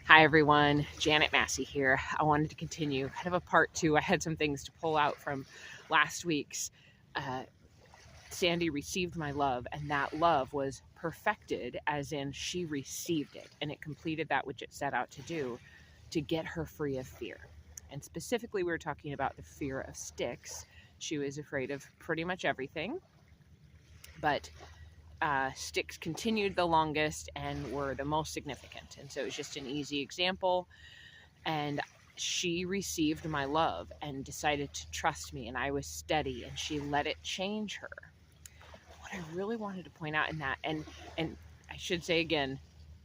Hi everyone, Janet Massey here. I wanted to continue kind of a part two. I had some things to pull out from last week's. Sandy received my love, and that love was perfected, as in she received it, and it completed that which it set out to do, to get her free of fear. And specifically, we were talking about the fear of sticks. She was afraid of pretty much everything, but sticks continued the longest and were the most significant. And so it was just an easy example. And she received my love and decided to trust me, and I was steady, and she let it change her. What I really wanted to point out in that, and I should say again,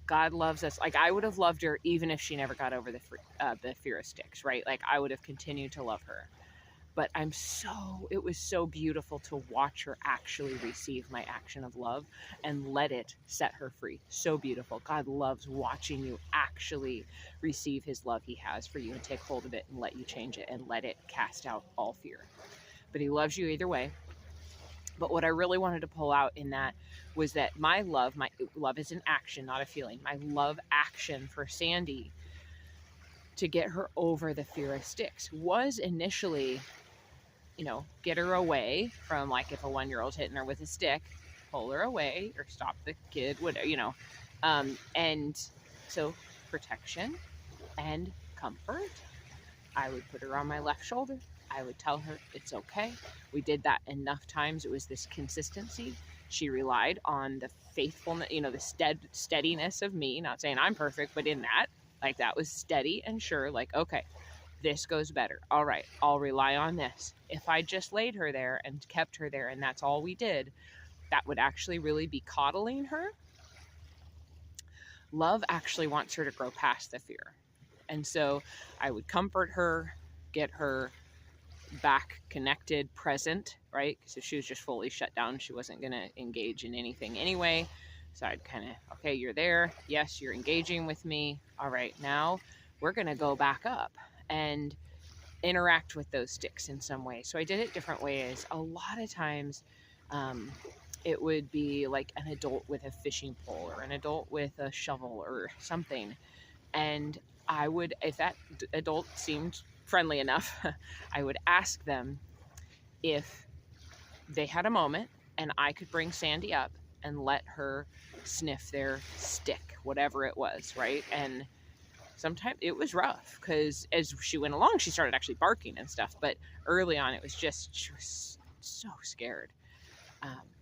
God loves us. Like, I would have loved her even if she never got over the fear of sticks, right? Like, I would have continued to love her. But it was so beautiful to watch her actually receive my action of love and let it set her free. So beautiful. God loves watching you actually receive his love he has for you and take hold of it and let you change it and let it cast out all fear. But he loves you either way. But what I really wanted to pull out in that was that my love is an action, not a feeling. My love action for Sandy to get her over the fear of sticks was initially, get her away from, like, if a 1-year-old's hitting her with a stick, pull her away or stop the kid, whatever, and so protection and comfort. I would put her on my left shoulder. I would tell her it's okay. We did that enough times. It was this consistency. She relied on the faithfulness, the steadiness of me, not saying I'm perfect, but in that, like, that was steady and sure, like, okay, this goes better. All right, I'll rely on this. If I just laid her there and kept her there and that's all we did, that would actually really be coddling her. Love actually wants her to grow past the fear. And so I would comfort her, get her back connected, present, right? Because if she was just fully shut down, she wasn't going to engage in anything anyway. So I'd kind of, okay, you're there. Yes, you're engaging with me. All right, now we're going to go back up and interact with those sticks in some way. So I did it different ways. A lot of times it would be like an adult with a fishing pole or an adult with a shovel or something. And I would, if that adult seemed friendly enough, I would ask them if they had a moment and I could bring Sandy up and let her sniff their stick, whatever it was, right? And sometimes it was rough because as she went along, she started actually barking and stuff. But early on, it was just, she was so scared.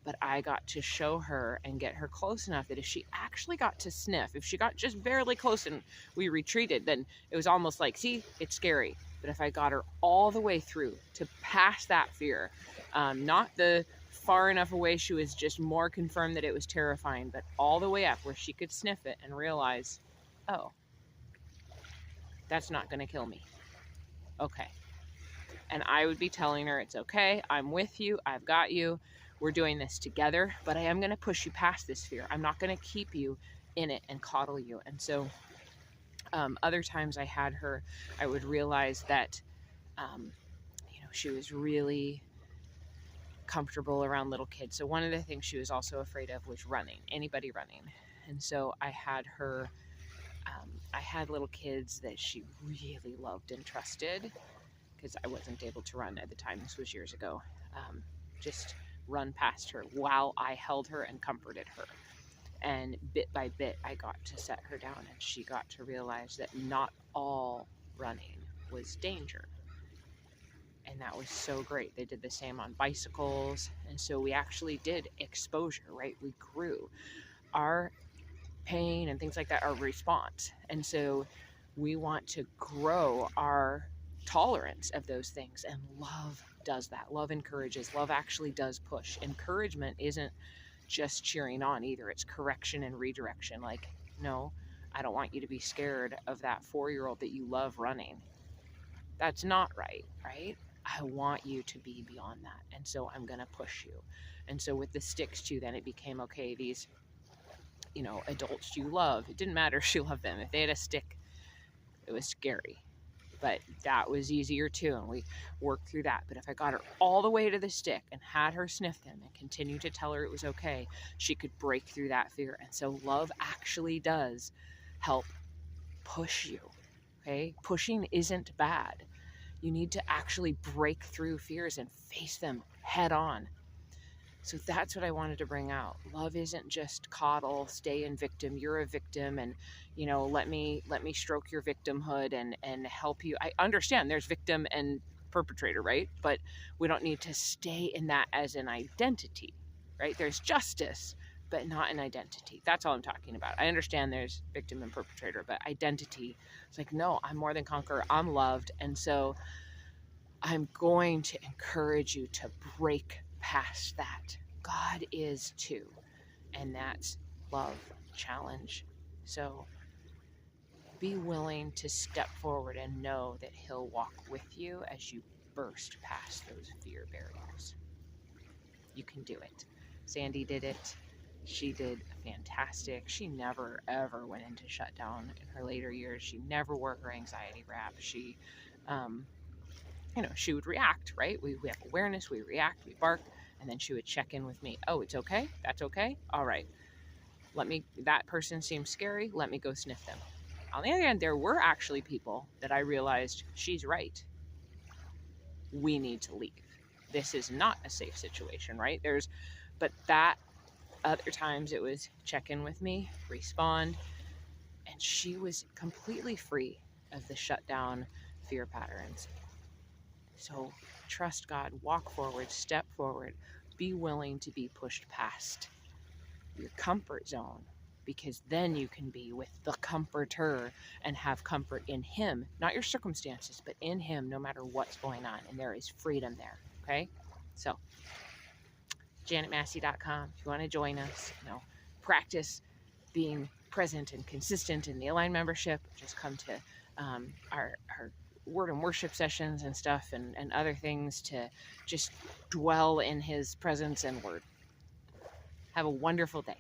But I got to show her and get her close enough that if she actually got to sniff, if she got just barely close and we retreated, then it was almost like, see, it's scary. But if I got her all the way through to pass that fear, not the far enough away she was just more confirmed that it was terrifying, but all the way up where she could sniff it and realize, oh, that's not going to kill me. Okay. And I would be telling her, it's okay. I'm with you. I've got you. We're doing this together, but I am going to push you past this fear. I'm not going to keep you in it and coddle you. And so other times I would realize that, she was really comfortable around little kids. So one of the things she was also afraid of was running, anybody running. And so I had her, I had little kids that she really loved and trusted because I wasn't able to run at the time. This was years ago. Just run past her while I held her and comforted her. And bit by bit, I got to set her down, and she got to realize that not all running was danger. And that was so great. They did the same on bicycles. And so we actually did exposure, right? We grew our pain and things like that, our response. And so we want to grow our tolerance of those things, and love does that. Love encourages. Love actually does push. Encouragement isn't just cheering on either. It's correction and redirection. Like, no, I don't want you to be scared of that 4-year-old that you love running. That's not right, right? I want you to be beyond that. And so I'm going to push you. And so with the sticks too, then it became, okay, these, adults you love, it didn't matter if she loved them. If they had a stick, it was scary. But that was easier too, and we worked through that. But if I got her all the way to the stick and had her sniff them and continue to tell her it was okay, she could break through that fear. And so love actually does help push you. Okay? Pushing isn't bad. You need to actually break through fears and face them head on. So that's what I wanted to bring out. Love isn't just coddle, stay in victim, you're a victim, and let me stroke your victimhood and help you. I understand there's victim and perpetrator, right? But we don't need to stay in that as an identity, right? There's justice, but not an identity. That's all I'm talking about. I understand there's victim and perpetrator, but identity, it's like, no, I'm more than conqueror, I'm loved. And so I'm going to encourage you to break past that. God is too. And that's love challenge. So be willing to step forward and know that he'll walk with you as you burst past those fear barriers. You can do it. Sandy did it. She did fantastic. She never ever went into shutdown in her later years. She never wore her anxiety wrap. She she would react, right? We have awareness, we react, we bark, and then she would check in with me. Oh, it's okay? That's okay? All right. That person seems scary. Let me go sniff them. On the other hand, there were actually people that I realized, she's right. We need to leave. This is not a safe situation, right? But that other times it was check in with me, respond, and she was completely free of the shutdown fear patterns. So trust God, walk forward, step forward, be willing to be pushed past your comfort zone, because then you can be with the comforter and have comfort in him, not your circumstances, but in him, no matter what's going on. And there is freedom there. Okay. So janetmassey.com. If you want to join us, practice being present and consistent in the Align membership, just come to our word and worship sessions and stuff and other things to just dwell in his presence and word. Have a wonderful day.